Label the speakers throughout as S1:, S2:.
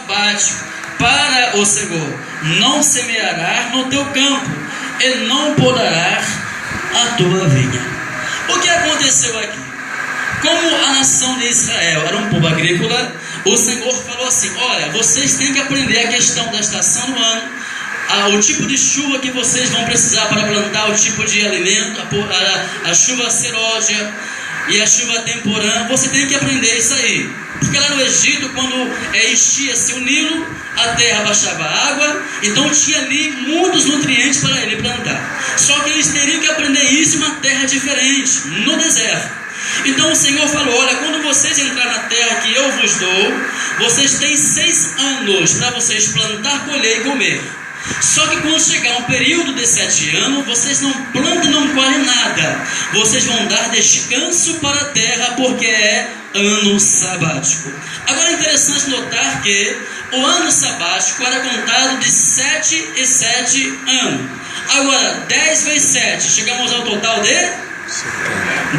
S1: sabático para o Senhor. Não semearás no teu campo e não podarás a tua vinha. O que aconteceu aqui? Como a nação de Israel era um povo agrícola, o Senhor falou assim: olha, vocês têm que aprender a questão da estação do ano, o tipo de chuva que vocês vão precisar para plantar, o tipo de alimento, a chuva seródia e a chuva temporã. Você tem que aprender isso aí, porque lá no Egito, quando enchia-se o Nilo, a terra baixava água, então tinha ali muitos nutrientes para ele plantar. Só que eles teriam que aprender isso em uma terra diferente, no deserto. Então o Senhor falou: olha, quando vocês entrarem na terra que eu vos dou, vocês têm 6 anos para vocês plantar, colher e comer. Só que quando chegar um período de 7 anos, vocês não plantam e não colhem nada. Vocês vão dar descanso para a terra, porque é ano sabático. Agora é interessante notar que o ano sabático era contado de 7 e 7 anos. Agora, 10 vezes 7, chegamos ao total de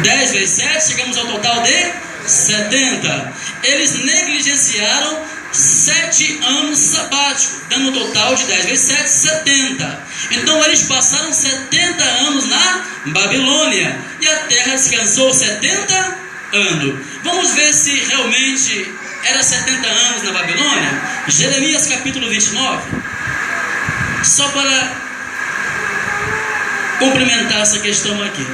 S1: 10 vezes 7, chegamos ao total de 70. Eles negligenciaram 7 anos sabáticos, dando um total de 10 vezes 7, 70. Então eles passaram 70 anos na Babilônia e a terra descansou 70 anos. Vamos ver se realmente era 70 anos na Babilônia. Jeremias capítulo 29. Só para complementar essa questão aqui.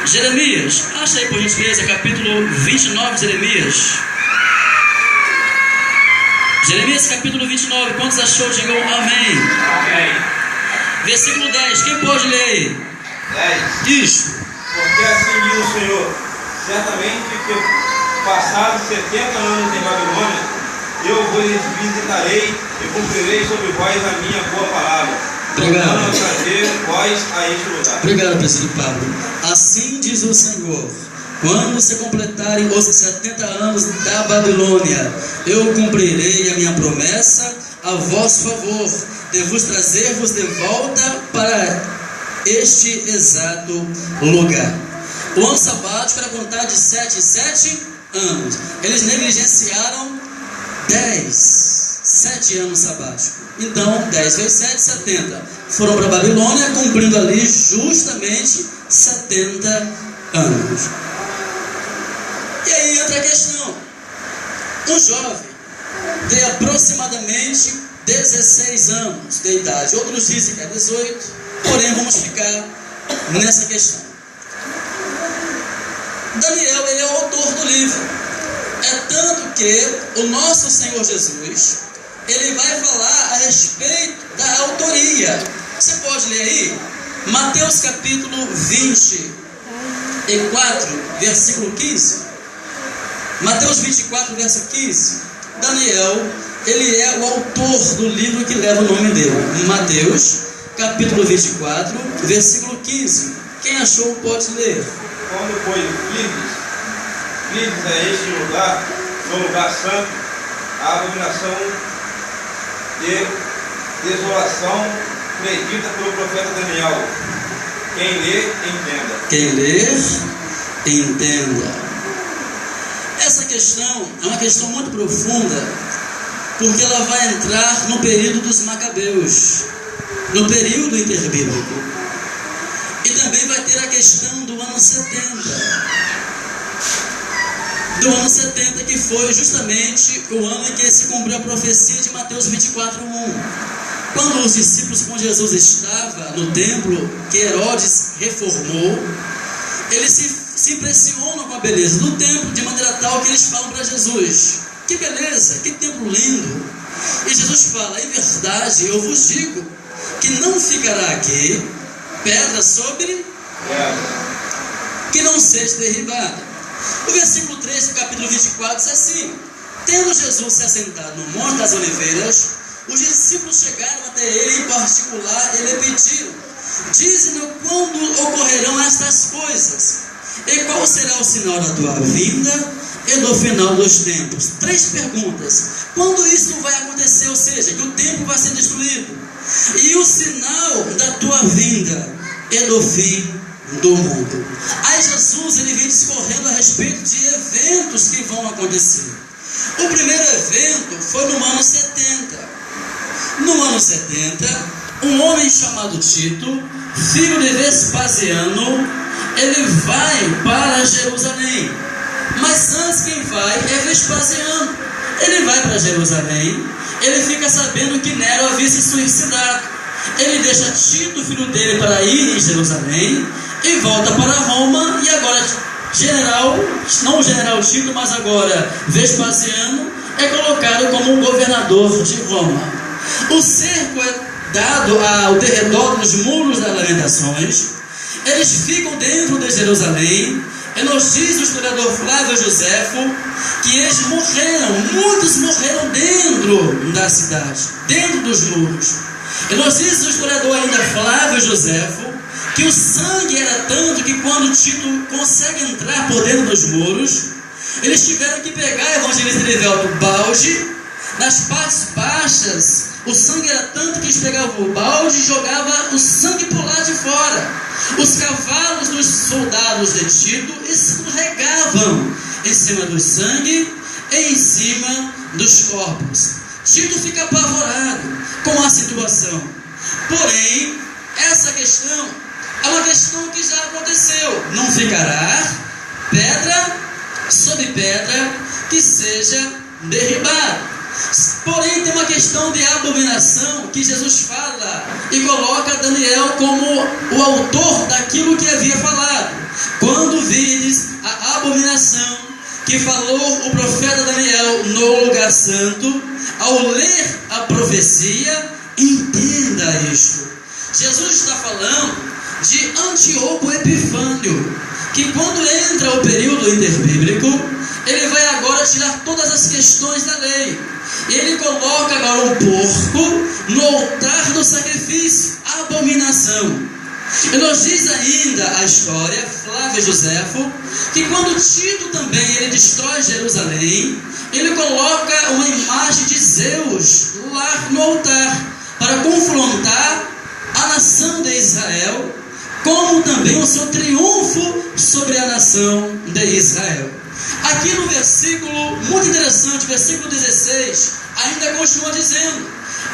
S1: Jeremias, acha aí por gentileza, capítulo 29 de Jeremias. Jeremias capítulo 29, quantos achou? Digam amém.
S2: Amém.
S1: Versículo 10, quem pode ler aí?
S2: 10.
S1: Isso.
S2: Porque assim diz o Senhor: certamente que passados 70 anos em Babilônia, eu vos visitarei e cumprirei sobre vós a minha boa palavra.
S1: Obrigado.
S2: Trazer vós a este lugar.
S1: Obrigado, presbítero Pablo. Assim diz o Senhor: quando se completarem os 70 anos da Babilônia, eu cumprirei a minha promessa a vosso favor, de vos trazer-vos de volta para este exato lugar. O ano sabático era contado de 7 em 7 anos. Eles negligenciaram 7 anos sabáticos. Então, 10 vezes 7, 70. Foram para a Babilônia, cumprindo ali justamente 70 anos. E aí entra a questão: um jovem de aproximadamente 16 anos de idade, outros dizem que é 18, porém vamos ficar nessa questão. Daniel, ele é o autor do livro. É tanto que o nosso Senhor Jesus, ele vai falar a respeito da autoria. Você pode ler aí? Mateus capítulo 24, versículo 15. Mateus 24, verso 15. Daniel, ele é o autor do livro que leva o nome dele. Mateus capítulo 24, versículo 15. Quem achou pode ler.
S2: Quando, pois, vides a este lugar, no lugar santo, a abominação de desolação predita pelo profeta Daniel. Quem lê, entenda.
S1: Quem ler, entenda. Essa questão é uma questão muito profunda, porque ela vai entrar no período dos Macabeus, no período interbíblico. E também vai ter a questão do ano 70. Do ano 70, que foi justamente o ano em que se cumpriu a profecia de Mateus 24, 1. Quando os discípulos com Jesus estavam no templo que Herodes reformou, eles se impressionam com a beleza do templo, de maneira tal que eles falam para Jesus: que beleza, que templo lindo. E Jesus fala: em verdade eu vos digo que não ficará aqui pedra sobre que não seja derribada. O versículo 3 do capítulo 24 diz assim: tendo Jesus se assentado no Monte das Oliveiras, os discípulos chegaram até ele em particular e lhe pediram: dize-nos quando ocorrerão estas coisas, e qual será o sinal da tua vinda e do final dos tempos. 3 perguntas: quando isso vai acontecer, ou seja, que o tempo vai ser destruído, e o sinal da tua vinda e do fim do mundo. Aí Jesus, ele vem discorrendo a respeito de eventos que vão acontecer. O primeiro evento foi no ano 70. No ano 70, um homem chamado Tito, filho de Vespasiano, ele vai para Jerusalém. Mas antes quem vai é Vespasiano. Ele vai para Jerusalém, ele fica sabendo que Nero havia se suicidado. Ele deixa Tito, filho dele, para ir em Jerusalém e volta para Roma. E agora não o general Tito, mas agora Vespasiano é colocado como um governador de Roma. O cerco é dado ao derredor dos muros das Lamentações. Eles ficam dentro de Jerusalém. E nos diz o historiador Flávio Joséfo que eles morreram, muitos morreram dentro da cidade, dentro dos muros. E nos diz o historiador ainda Flávio Joséfo que o sangue era tanto que quando Tito consegue entrar por dentro dos muros, eles tiveram que pegar, evangelista Erivelto, balde. Nas partes baixas, o sangue era tanto que eles pegavam o balde e jogavam o sangue por lá de fora. Os cavalos dos soldados de Tito escorregavam em cima do sangue e em cima dos corpos. Tito fica apavorado com a situação. Porém, essa questão é uma questão que já aconteceu. Não ficará pedra sobre pedra que seja derribada. Porém, tem uma questão de abominação que Jesus fala e coloca Daniel como o autor daquilo que havia falado. Quando vires a abominação que falou o profeta Daniel no lugar santo, ao ler a profecia, entenda isto. Jesus está falando de Antíoco Epifânio, que quando entra o período interbíblico, ele vai agora tirar todas as questões da lei. Ele coloca agora um porco no altar do sacrifício, abominação. E nos diz ainda a história, Flávio Joséfo, que quando Tito também ele destrói Jerusalém, ele coloca uma imagem de Zeus lá no altar, para confrontar a nação de Israel, como também o seu triunfo sobre a nação de Israel. Aqui no versículo, muito interessante, versículo 16, ainda continua dizendo: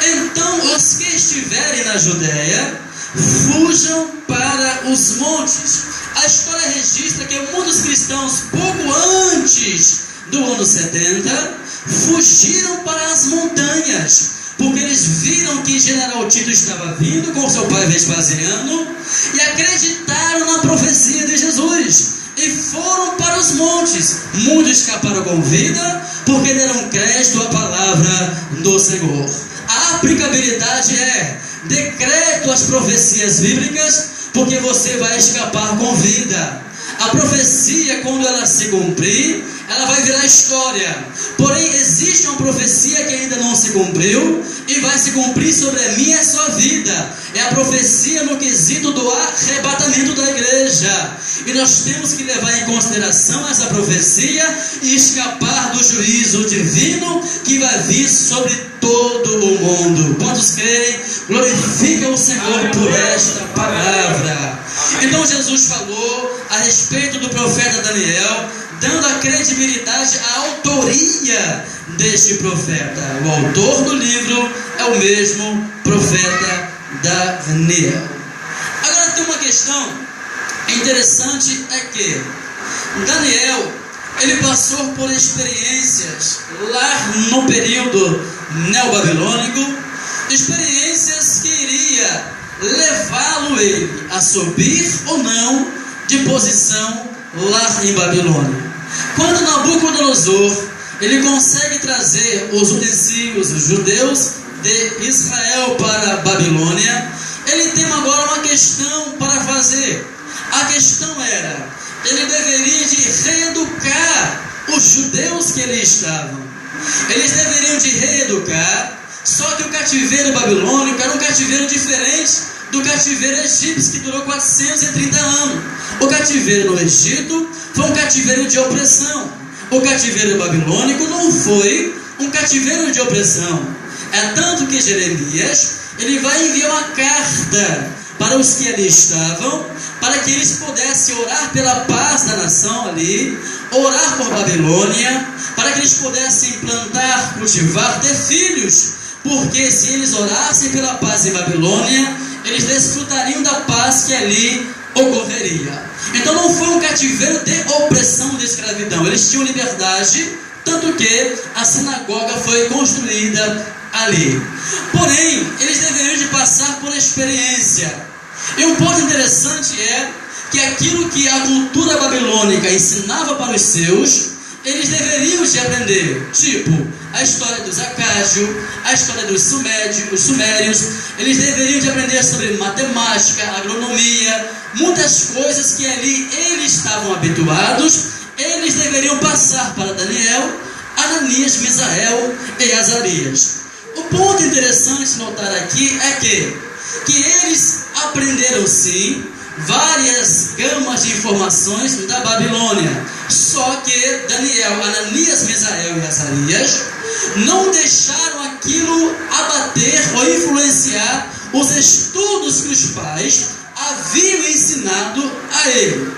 S1: então os que estiverem na Judéia, fujam para os montes. A história registra que muitos cristãos, pouco antes do ano 70, fugiram para as montanhas, porque eles viram que General Tito estava vindo com seu pai Vespasiano e acreditaram na profecia de Jesus. E foram para os montes. Muitos escaparam com vida, porque deram crédito à palavra do Senhor. A aplicabilidade é: decreto as profecias bíblicas, porque você vai escapar com vida. A profecia, quando ela se cumprir, ela vai virar história. Porém, existe uma profecia que ainda não se cumpriu e vai se cumprir sobre a minha e a sua vida. É a profecia no quesito do arrebatamento da igreja. E nós temos que levar em consideração essa profecia e escapar do juízo divino que vai vir sobre todo o mundo. Quantos creem? Glorifica o Senhor por esta palavra. Então Jesus falou a respeito do profeta Daniel, dando a credibilidade à autoria deste profeta. O autor do livro é o mesmo profeta Daniel. Agora tem uma questão interessante, é que Daniel, ele passou por experiências lá no período neobabilônico, experiências que iria levá-lo ele a subir ou não de posição lá em Babilônia. Quando Nabucodonosor ele consegue trazer os utensílios, os judeus de Israel para a Babilônia, ele tem agora uma questão para fazer. A questão era: ele deveria de reeducar os judeus que ali estavam. Eles deveriam de reeducar. Só que o cativeiro babilônico era um cativeiro diferente do cativeiro egípcio, que durou 430 anos. O cativeiro no Egito foi um cativeiro de opressão. O cativeiro babilônico não foi um cativeiro de opressão. É tanto que Jeremias ele vai enviar uma carta para os que ali estavam, para que eles pudessem orar pela paz da nação ali, orar por Babilônia, para que eles pudessem plantar, cultivar, ter filhos, porque se eles orassem pela paz em Babilônia, eles desfrutariam da paz que ali ocorreria. Então não foi um cativeiro de opressão, de escravidão, eles tinham liberdade, tanto que a sinagoga foi construída ali. Porém, eles deveriam de passar por experiência. E um ponto interessante é que aquilo que a cultura babilônica ensinava para os seus, eles deveriam de aprender, tipo a história dos acádios, a história dos sumérios, eles deveriam de aprender sobre matemática, agronomia, muitas coisas que ali eles estavam habituados, eles deveriam passar para Daniel, Ananias, Misael e Azarias. O ponto interessante notar aqui é que eles aprenderam sim várias gamas de informações da Babilônia, só que Daniel, Ananias, Misael e Azarias não deixaram aquilo abater ou influenciar os estudos que os pais haviam ensinado a ele.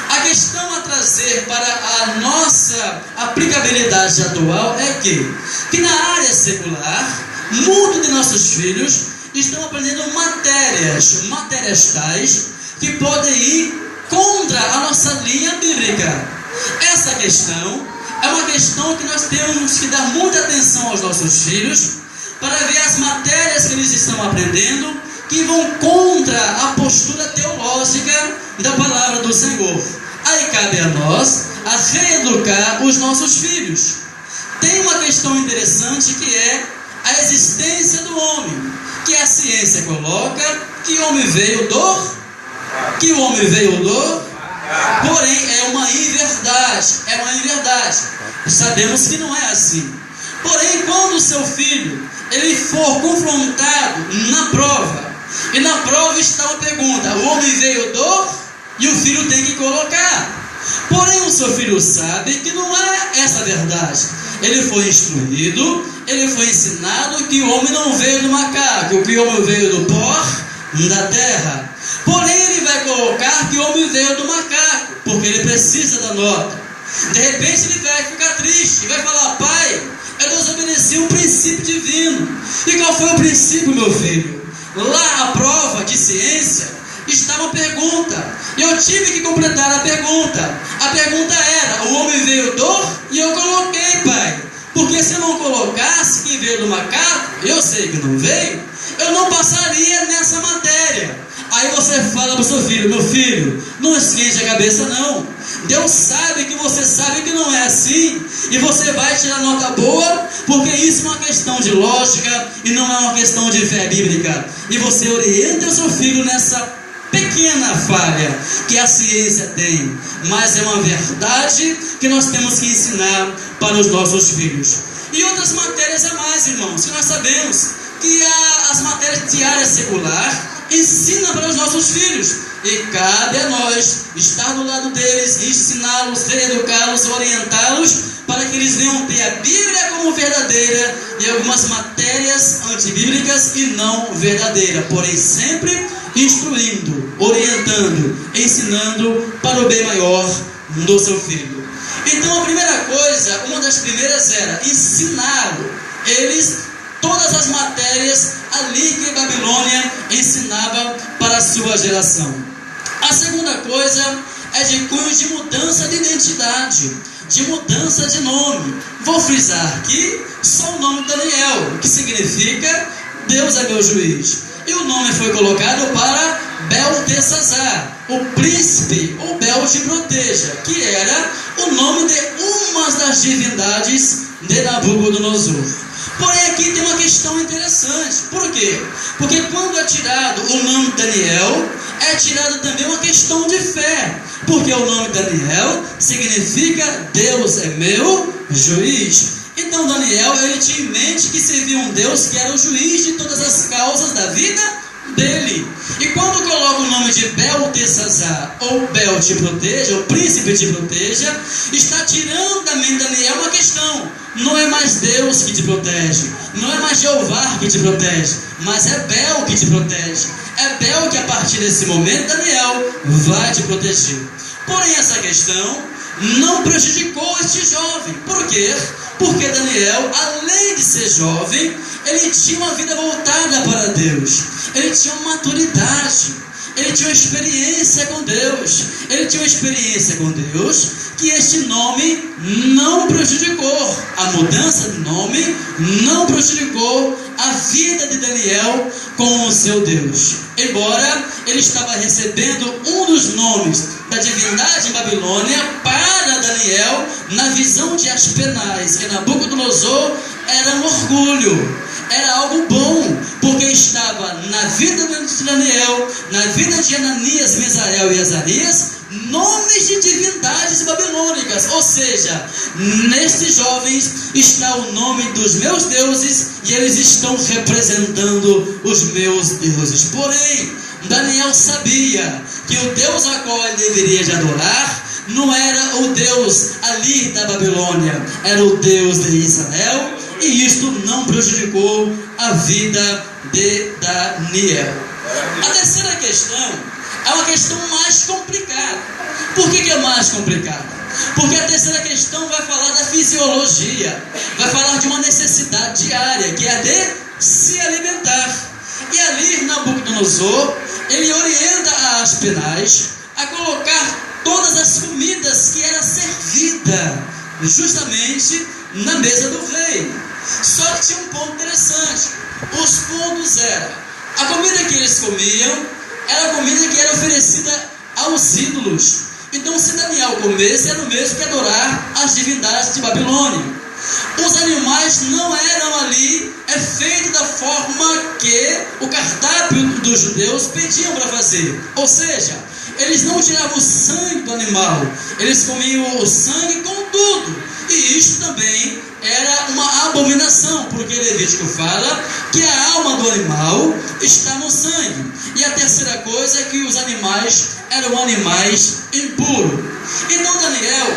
S1: A questão a trazer para a nossa aplicabilidade atual é que na área secular, muitos de nossos filhos estão aprendendo matérias tais que podem ir contra a nossa linha bíblica. Essa questão é uma questão que nós temos que dar muita atenção aos nossos filhos, para ver as matérias que eles estão aprendendo, que vão contra a postura teológica da palavra do Senhor. Aí cabe a nós a reeducar os nossos filhos. Tem uma questão interessante que é a existência do homem, que a ciência coloca que o homem veio do porém é uma inverdade. Sabemos que não é assim. Porém, quando o seu filho ele for confrontado na prova, e na prova está uma pergunta, o homem veio e o filho tem que colocar. Porém, o seu filho sabe que não é essa a verdade. Ele foi instruído, ele foi ensinado que o homem não veio do macaco, que o homem veio do pó da terra. Porém, ele vai colocar que o homem veio do macaco, porque ele precisa da nota. De repente, ele vai ficar triste e vai falar: pai, eu desobedeci um princípio divino. E qual foi o princípio, meu filho? Lá, a prova de ciência, está uma pergunta, e eu tive que completar a pergunta. A pergunta era: o homem veio e eu coloquei, pai, porque se eu não colocasse que veio do macaco, eu sei que não veio, eu não passaria nessa matéria. Aí você fala para o seu filho: meu filho, não esquente a cabeça não, Deus sabe que você sabe que não é assim, e você vai tirar nota boa, porque isso é uma questão de lógica e não é uma questão de fé bíblica. E você orienta o seu filho nessa pequena falha que a ciência tem, mas é uma verdade que nós temos que ensinar para os nossos filhos. E outras matérias a mais, irmãos, que nós sabemos que as matérias de área secular ensina para os nossos filhos, e cabe a nós estar do lado deles, ensiná-los, reeducá-los, orientá-los, para que eles venham ter a Bíblia como verdadeira e algumas matérias antibíblicas e não verdadeira, porém sempre instruindo, orientando, ensinando para o bem maior do seu filho. Então a primeira coisa, uma das primeiras era ensinar eles todas as matérias ali que a Babilônia ensinava para a sua geração. A segunda coisa é de cunho de mudança de identidade, de mudança de nome. Vou frisar aqui só o nome Daniel, que significa Deus é meu juiz. E o nome foi colocado para Beltesazar, o príncipe, ou Bel te proteja, que era o nome de uma das divindades de Nabucodonosor. Porém, aqui tem uma questão interessante. Por quê? Porque quando é tirado o nome Daniel, é tirado também uma questão de fé. Porque o nome Daniel significa Deus é meu juiz. Então Daniel, ele tinha em mente que servia um Deus que era o juiz de todas as causas da vida dele. E quando coloca o nome de Beltesazar, ou Bel te proteja, o príncipe te proteja, está tirando da mente de Daniel uma questão. Não é mais Deus que te protege, não é mais Jeová que te protege, mas é Bel que te protege. É Bel que a partir desse momento Daniel vai te proteger. Porém essa questão não prejudicou este jovem. Por quê? Porque Daniel, além de ser jovem, ele tinha uma vida voltada para Deus. Ele tinha uma maturidade. Ele tinha uma experiência com Deus. Ele tinha uma experiência com Deus que este nome não prejudicou. A mudança de nome não prejudicou a vida de Daniel com o seu Deus. Embora ele estava recebendo um dos nomes da divindade em Babilônia para Daniel, na visão de Aspenaz e Nabucodonosor, era um orgulho, era algo bom, porque estava na vida de Daniel, na vida de Ananias, Misael e Azarias, nomes de divindades babilônicas. Ou seja, nestes jovens está o nome dos meus deuses e eles estão representando os meus deuses. Porém, Daniel sabia que o Deus a qual ele deveria de adorar não era o Deus ali da Babilônia, era o Deus de Israel, e isto não prejudicou a vida de Daniel. A terceira questão é uma questão mais complicada. Por que é mais complicada? Porque a terceira questão vai falar da fisiologia, vai falar de uma necessidade diária, que é a de se alimentar. E ali Nabucodonosor, ele orienta a Aspenaz a colocar todas as comidas que era servida justamente na mesa do rei. Só que tinha um ponto interessante. Os pontos eram: a comida que eles comiam era a comida que era oferecida aos ídolos. Então, se Daniel comesse, era o mesmo que adorar as divindades de Babilônia. Os animais não eram ali feitos da forma que o cardápio dos judeus pediam para fazer. Ou seja, eles não tiravam o sangue do animal, eles comiam o sangue com tudo. E isso também era uma abominação, porque Levítico fala que a alma do animal está no sangue. E a terceira coisa é que os animais eram animais impuros. Então Daniel,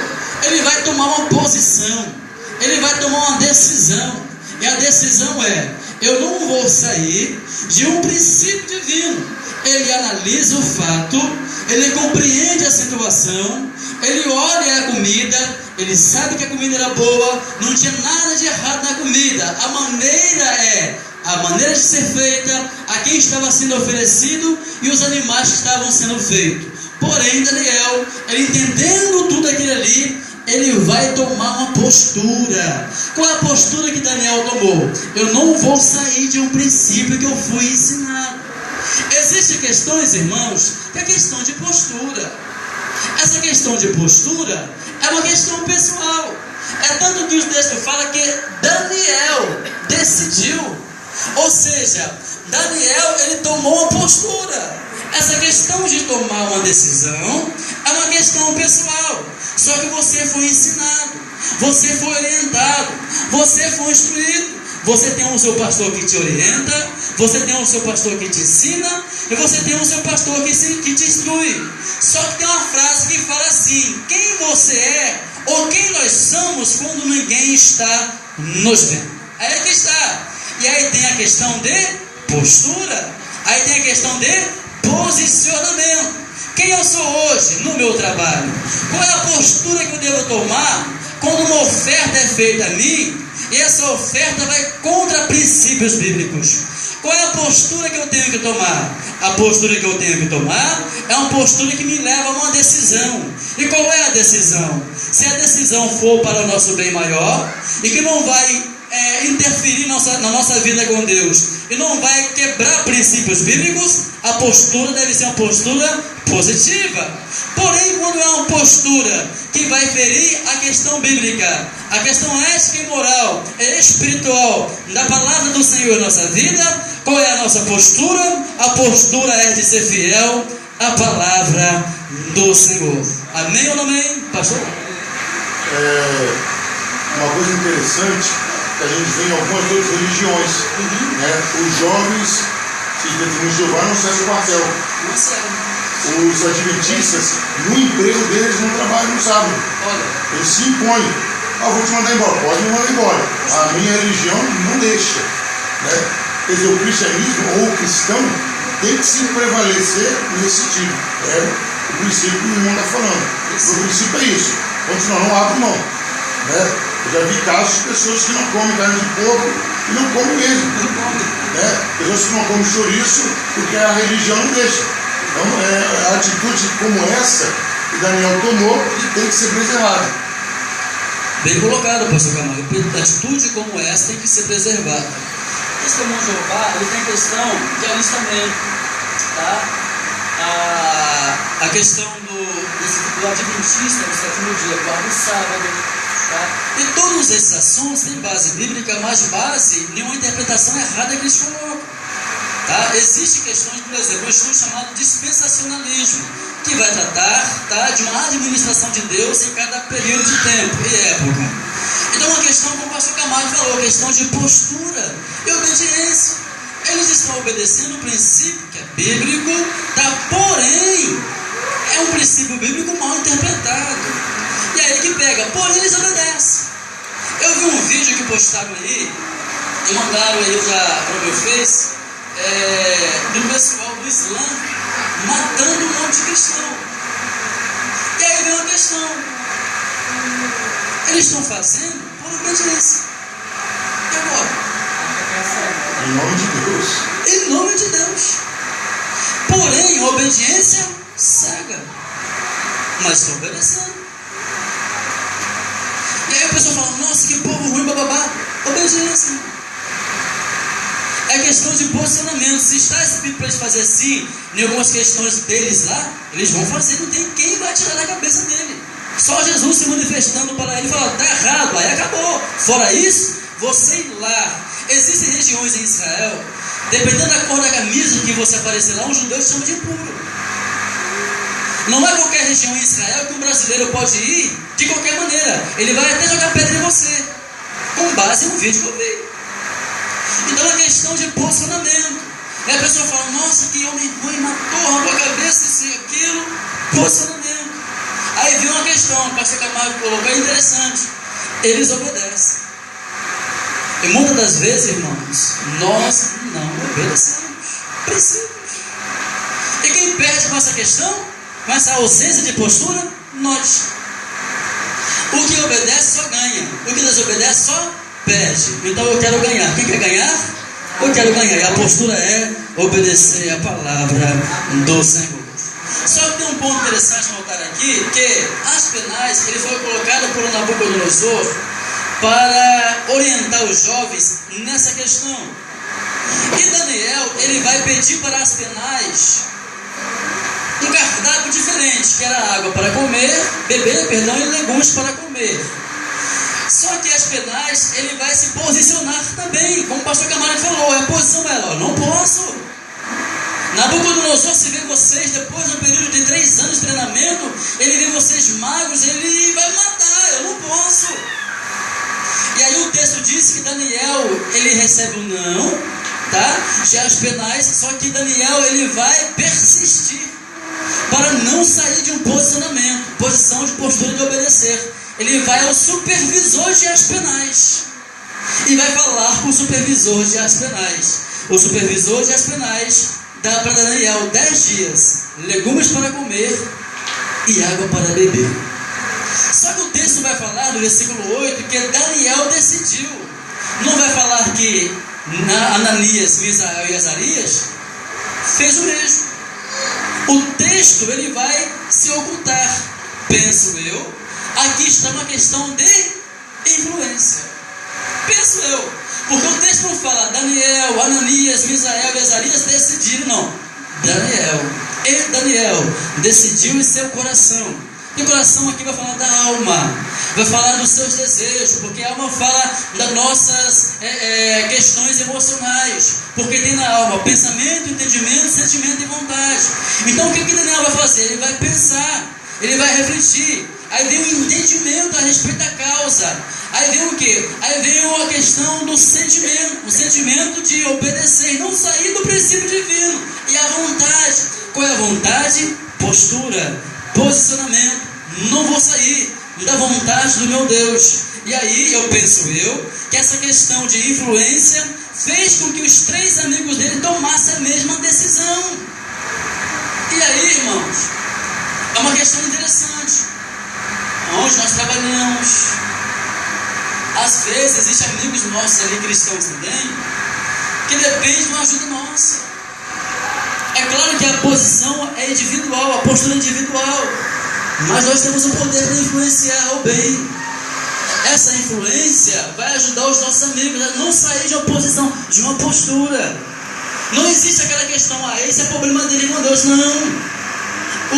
S1: ele vai tomar uma posição, ele vai tomar uma decisão. E a decisão é: eu não vou sair de um princípio divino. Ele analisa o fato, ele compreende a situação, ele olha a comida, ele sabe que a comida era boa, não tinha nada de errado na comida. A maneira de ser feita, a quem estava sendo oferecido e os animais que estavam sendo feitos. Porém, Daniel, ele entendendo tudo aquilo ali, ele vai tomar uma postura. Qual é a postura que Daniel tomou? Eu não vou sair de um princípio que eu fui ensinado. Existem questões, irmãos, que é questão de postura. Essa questão de postura é uma questão pessoal. É tanto que o texto fala que Daniel decidiu. Ou seja, Daniel, ele tomou uma postura. Essa questão de tomar uma decisão é uma questão pessoal. Só que você foi ensinado, você foi orientado, você foi instruído. Você tem o seu pastor que te orienta, você tem o seu pastor que te ensina, e você tem o seu pastor que te instrui. Só que tem uma frase que fala assim: quem você é, ou quem nós somos, quando ninguém está nos vendo. Aí é que está. E aí tem a questão de postura, aí tem a questão de posicionamento. Quem eu sou hoje no meu trabalho? Qual é a postura que eu devo tomar quando uma oferta é feita a mim e essa oferta vai contra princípios bíblicos? Qual é a postura que eu tenho que tomar? A postura que eu tenho que tomar é uma postura que me leva a uma decisão. E qual é a decisão? Se a decisão for para o nosso bem maior e que não vai interferir na nossa vida com Deus e não vai quebrar princípios bíblicos, a postura deve ser uma postura positiva. Porém, quando é uma postura que vai ferir a questão bíblica, a questão ética e moral, espiritual da palavra do Senhor em nossa vida, qual é a nossa postura? A postura é de ser fiel à palavra do Senhor. Amém ou não amém, pastor?
S3: Uma coisa interessante que a gente vê em algumas outras religiões, né? Os jovens que testemunham de Jeová não saem do quartel. Os adventistas, no emprego deles, não trabalham no sábado. Eles se impõem: vou te mandar embora. Pode me mandar embora. A minha religião não deixa, né? Quer dizer, o cristianismo ou o cristão tem que se prevalecer nesse sentido. É o princípio que o irmão está falando. O princípio é isso. Então, senão não abre mão. Né? Eu já vi casos de pessoas que não comem carne de porco e não comem mesmo. Né? Pessoas que não comem chouriço porque a religião não deixa. Então, a atitude como essa que Daniel tomou tem que ser preservada.
S1: Bem colocado, pastor Camargo. Atitude como essa tem que ser preservada. O testemunho de Jeová, ele tem questão de alistamento, tá? A questão do adventista no sétimo dia, guarda o sábado, tá? E todos esses assuntos têm base bíblica, mas base em uma interpretação errada que eles colocam, tá? Existem questões, por exemplo, um estudo chamado dispensacionalismo, que vai tratar, tá, de uma administração de Deus em cada período de tempo e época. Então, uma questão, como o pastor Camargo falou, questão de postura e obediência. Eles estão obedecendo um princípio que é bíblico, tá? Porém, é um princípio bíblico mal interpretado. E aí que pega, porém eles obedecem. Eu vi um vídeo que postaram aí, e mandaram aí para o meu Face, do pessoal do Islã matando um monte de cristão. E aí vem uma questão: eles estão fazendo por obediência. E agora?
S3: Em nome de Deus.
S1: Em nome de Deus. Porém, a obediência cega. Mas estão obedecendo. E aí a pessoa fala: nossa, que povo ruim, bababá. Obediência. É questão de posicionamento. Se está escrito para eles fazer assim, em algumas questões deles lá, eles vão fazer. Não tem quem vai tirar da cabeça dele. Só Jesus se manifestando para ele e falando: está errado, aí acabou. Fora isso, você ir lá. Existem regiões em Israel, dependendo da cor da camisa que você aparecer lá, um judeu chama de impuro. Não é qualquer região em Israel que um brasileiro pode ir de qualquer maneira. Ele vai até jogar pedra em você, com base no vídeo que eu vi. Então é questão de posicionamento. E a pessoa fala: nossa, que homem ruim, matou, arrancou a cabeça, isso e aquilo. Posicionamento. Aí vem uma questão, o pastor Camargo colocou, é interessante. Eles obedecem. E muitas das vezes, irmãos, nós não obedecemos princípios. E quem perde com essa questão, com essa ausência de postura? Nós. O que obedece só ganha. O que desobedece só perde. Então eu quero ganhar. Quem quer ganhar? Eu quero ganhar. E a postura é obedecer a palavra do Senhor. Só que tem um ponto interessante notar aqui, que Aspenaz, ele foi colocado por Nabucodonosor para orientar os jovens nessa questão. E Daniel, ele vai pedir para Aspenaz um cardápio diferente, que era água para comer, beber, perdão, e legumes para comer. Só que Aspenaz, ele vai se posicionar também, como o pastor Camargo falou, a posição é: eu não posso. Nabucodonosor, se vê vocês depois de um período de 3 anos de treinamento, ele vê vocês magos, ele vai matar, eu não posso. E aí o texto diz que Daniel, ele recebe um não, tá? Já Aspenaz, só que Daniel, ele vai persistir para não sair de um posicionamento, posição de postura de obedecer. Ele vai ao supervisor de Aspenaz e vai falar com o supervisor de Aspenaz. O supervisor de Aspenaz dá para Daniel 10 dias, legumes para comer e água para beber. Só que o texto vai falar, no versículo 8, que Daniel decidiu. Não vai falar que Ananias, Misael e Azarias fez o mesmo. O texto, ele vai se ocultar. Penso eu, aqui está uma questão de influência. Penso eu, porque o texto não fala Daniel, Ananias, Misael e Azarias decidiram, não. Daniel decidiu em seu coração. E o coração aqui vai falar da alma, vai falar dos seus desejos, porque a alma fala das nossas questões emocionais, porque tem na alma pensamento, entendimento, sentimento e vontade. Então o que Daniel vai fazer? Ele vai pensar, ele vai refletir. Aí vem o entendimento a respeito da causa. Aí vem o quê? Aí vem a questão do sentimento, o sentimento de obedecer, não sair do princípio divino. E a vontade, qual é a vontade? Postura, posicionamento. Não vou sair da vontade do meu Deus. E aí eu penso que essa questão de influência fez com que os 3 amigos dele tomassem a mesma decisão. E aí, irmãos, é uma questão interessante. Onde nós trabalhamos, às vezes existem amigos nossos ali, cristãos também, que dependem de uma ajuda nossa. É claro que a posição é individual, a postura é individual, mas nós temos o poder de influenciar o bem. Essa influência vai ajudar os nossos amigos a não sair de uma posição, de uma postura. Não existe aquela questão, esse é problema dele com Deus, não.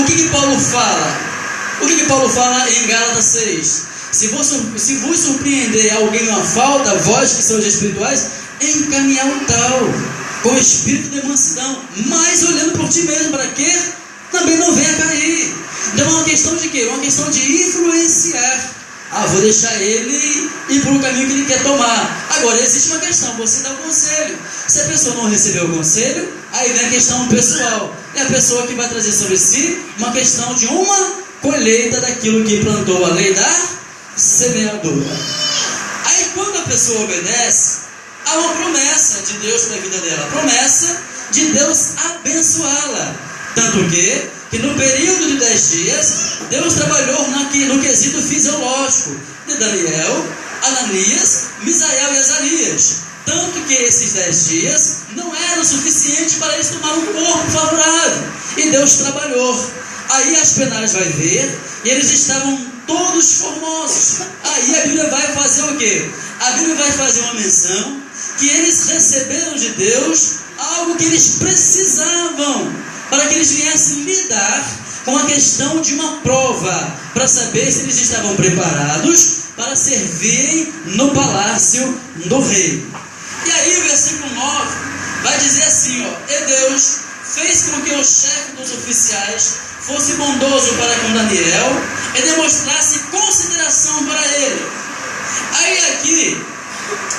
S1: O que Paulo fala? O que Paulo fala em Gálatas 6? Se vos surpreender alguém uma falta, vós que sois espirituais, encaminhar o tal, com espírito de mansidão, mas olhando por ti mesmo, para que também não venha cair. Então é uma questão de quê? Uma questão de influenciar. Vou deixar ele ir para o caminho que ele quer tomar. Agora, existe uma questão, você dá o conselho. Se a pessoa não recebeu o conselho, aí vem a questão pessoal. É a pessoa que vai trazer sobre si uma questão de uma colheita daquilo que plantou, a lei da semeadura. Aí quando a pessoa obedece, há uma promessa de Deus para a vida dela, promessa de Deus abençoá-la. Tanto que no período de 10 dias, Deus trabalhou no quesito fisiológico de Daniel, Ananias, Misael e Azarias. Tanto que esses 10 dias não eram suficientes para eles tomarem um corpo favorável. E Deus trabalhou. Aí as penadas vai ver, e eles estavam todos formosos. Aí a Bíblia vai fazer o quê? A Bíblia vai fazer uma menção que eles receberam de Deus algo que eles precisavam, para que eles viessem lidar com a questão de uma prova, para saber se eles estavam preparados para servirem no palácio do rei. E aí o versículo 9 vai dizer assim, e Deus fez com que o chefe dos oficiais fosse bondoso para com Daniel e demonstrasse consideração para ele. Aí aqui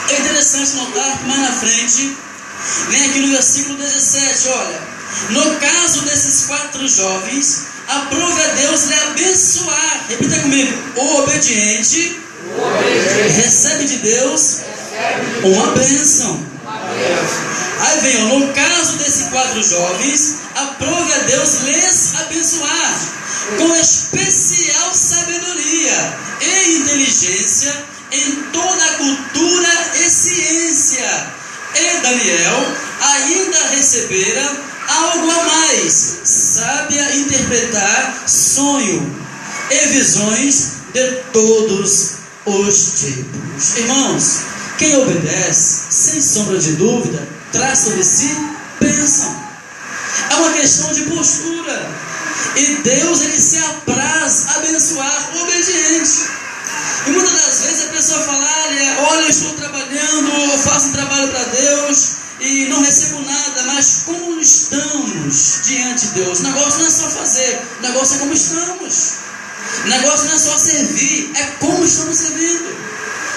S1: é interessante notar que mais na frente, vem aqui no versículo 17, olha, no caso desses 4 jovens, aprove a Deus lhe abençoar. Repita comigo, o obediente recebe de Deus uma bênção. Aí vem, no caso desses 4 jovens, aprove a Deus lhes abençoar com especial sabedoria e inteligência em toda a cultura e ciência. E Daniel ainda recebera algo a mais, sábia interpretar sonho e visões de todos os tipos. Irmãos, quem obedece, sem sombra de dúvida, traz sobre si bênção. É uma questão de postura. E Deus, ele se apraz abençoar o obediente. E muitas das vezes a pessoa fala, olha, eu estou trabalhando, eu faço um trabalho para Deus e não recebo nada, mas como estamos diante de Deus? O negócio não é só fazer, o negócio é como estamos. O negócio não é só servir, é como estamos servindo.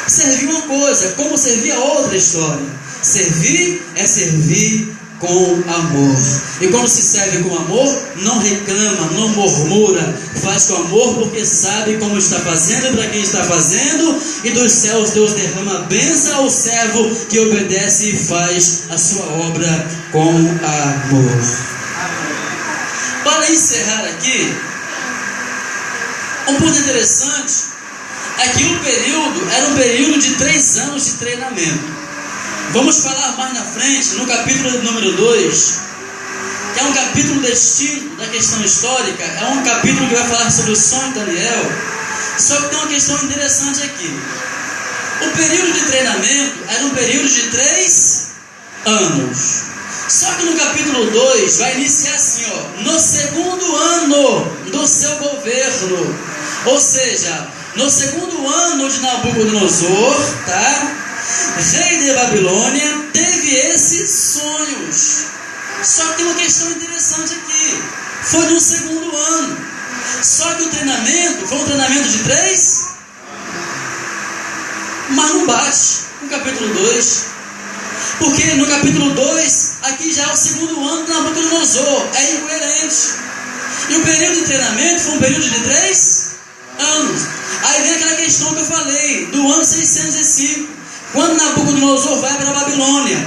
S1: Servir uma coisa, como servir é outra história. Servir é servir com amor. E quando se serve com amor, não reclama, não murmura, faz com amor porque sabe como está fazendo, para quem está fazendo, e dos céus Deus derrama bênção ao servo que obedece e faz a sua obra com amor. Para encerrar aqui, um ponto interessante é que o período era um período de 3 anos de treinamento. Vamos falar mais na frente, no capítulo número 2, que é um capítulo distinto da questão histórica, é um capítulo que vai falar sobre o sonho de Daniel. Só que tem uma questão interessante aqui. O período de treinamento era um período de 3 anos. Só que no capítulo 2 vai iniciar assim, no 2º ano do seu governo. Ou seja, no 2º ano de Nabucodonosor, rei de Babilônia, teve esses sonhos. Só que tem uma questão interessante aqui. Foi no 2º ano. Só que o treinamento foi um treinamento de 3, mas não bate com o capítulo 2. Porque no capítulo 2, aqui já é o 2º ano de Nabucodonosor. É incoerente. E o período de treinamento foi um período de 3 anos. Aí vem aquela questão que eu falei, do ano 605. quando Nabucodonosor vai para a Babilônia.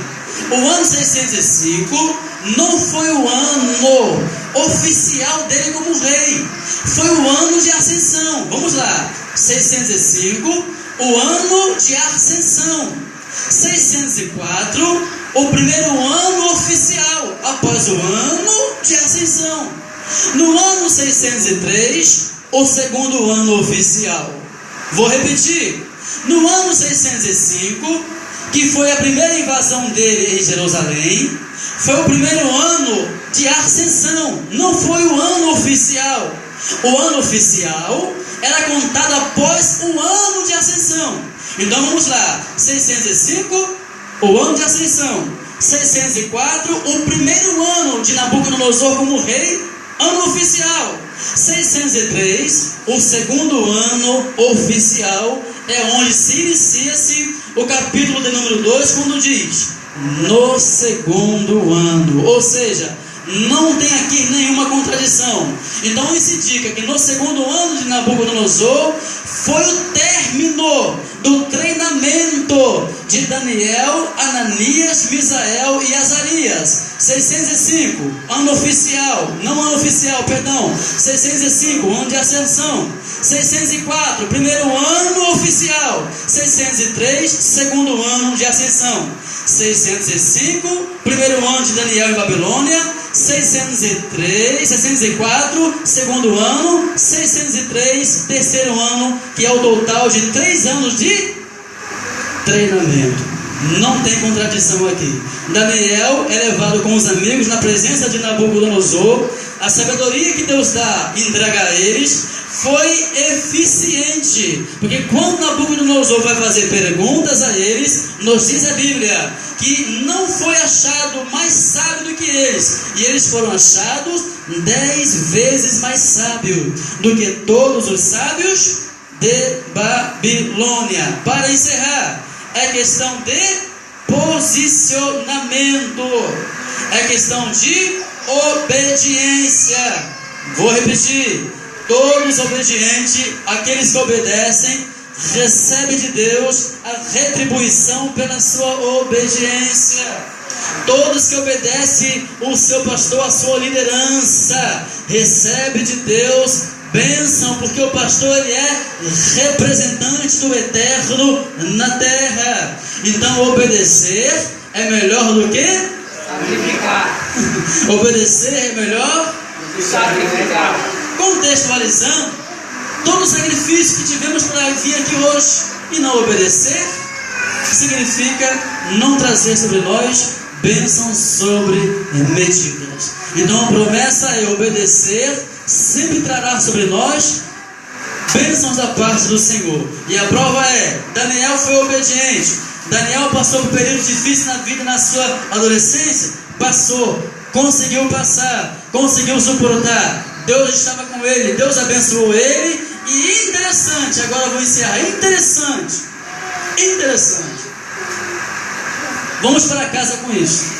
S1: O ano 605 não foi o ano oficial dele como rei, foi o ano de ascensão. Vamos lá, 605, o ano de ascensão. 604, o primeiro ano oficial, após o ano de ascensão. No ano 603, o segundo ano oficial. Vou repetir, no ano 605, que foi a primeira invasão dele em Jerusalém, foi o primeiro ano de ascensão, não foi o ano oficial. O ano oficial era contado após o ano de ascensão. Então vamos lá, 605, o ano de ascensão. 604, o primeiro ano de Nabucodonosor como rei, ano oficial. 603, o segundo ano oficial, é onde se inicia-se o capítulo de número 2, quando diz, no segundo ano. Ou seja, não tem aqui nenhuma contradição. Então isso indica que no segundo ano de Nabucodonosor foi o término do treinamento de Daniel, Ananias, Misael e Azarias. 605, ano oficial, não ano oficial, perdão. 605, ano de ascensão. 604, primeiro ano oficial. 603, segundo ano de ascensão. 605, primeiro ano de Daniel em Babilônia. 604, segundo ano. 603, terceiro ano, que é o total de 3 anos de treinamento. Não tem contradição aqui. Daniel é levado com os amigos na presença de Nabucodonosor. A sabedoria que Deus dá e entrega a eles foi eficiente, porque quando Nabucodonosor vai fazer perguntas a eles, nos diz a Bíblia que não foi achado mais sábio do que eles, e eles foram achados 10 vezes mais sábios do que todos os sábios de Babilônia. Para encerrar, é questão de posicionamento, é questão de obediência. Vou repetir: todos obedientes, aqueles que obedecem, recebem de Deus a retribuição pela sua obediência. Todos que obedecem o seu pastor, a sua liderança, recebe de Deus bênção, porque o pastor ele é representante do eterno na terra. Então obedecer é melhor do que
S4: sacrificar.
S1: Obedecer é melhor
S4: do que sacrificar.
S1: Contextualizando, todo o sacrifício que tivemos para vir aqui hoje e não obedecer, significa não trazer sobre nós bênçãos sobremedidas. Então a promessa é obedecer, sempre trará sobre nós bênçãos da parte do Senhor. E a prova é, Daniel foi obediente. Daniel passou por um período difícil na vida, na sua adolescência, passou, conseguiu passar, conseguiu suportar. Deus estava com ele, Deus abençoou ele. E interessante, agora eu vou encerrar, interessante, vamos para casa com isso.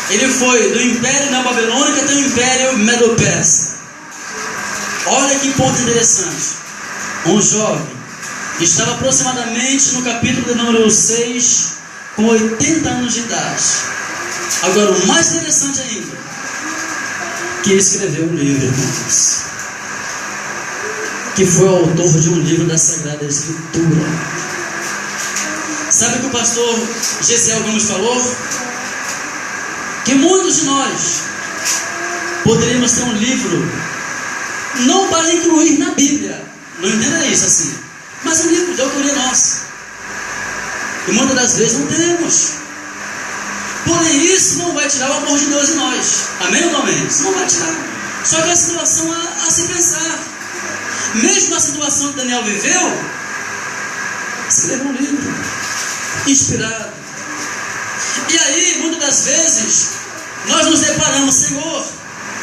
S1: Ele foi do Império Babilônico até o Império Medo-Persa. Olha que ponto interessante. Um jovem estava aproximadamente no capítulo de número 6, com 80 anos de idade. Agora o mais interessante ainda, que ele escreveu um livro, irmãos, que foi o autor de um livro da Sagrada Escritura. Sabe o que o pastor Gesiel Gomes falou? Que muitos de nós poderíamos ter um livro, não para incluir na Bíblia, não entenda isso assim, mas um livro de autoria nossa, e muitas das vezes não temos. Porém isso não vai tirar o amor de Deus em nós. Amém ou não amém? Isso não vai tirar. Só que é uma situação a se pensar. Mesmo na situação que Daniel viveu, escreveu um livro inspirado. E aí, muitas das vezes, nós nos deparamos: Senhor,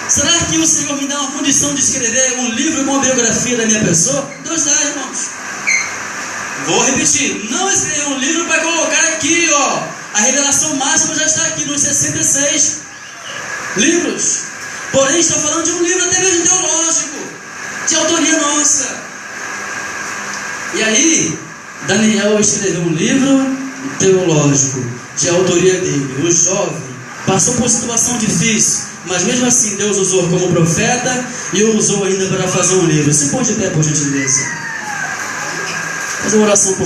S1: será que o Senhor me dá uma condição de escrever um livro com a biografia da minha pessoa? Deus dá, irmãos. Vou repetir: não escrever um livro para colocar aqui, ó, a revelação máxima já está aqui nos 66 livros. Porém, estou falando de um livro até mesmo teológico, de autoria nossa. E aí, Daniel escreveu um livro teológico de autoria dele. O jovem passou por situação difícil, mas mesmo assim Deus usou como profeta e o usou ainda para fazer um livro. Se põe de pé, por gentileza. Fazer uma oração por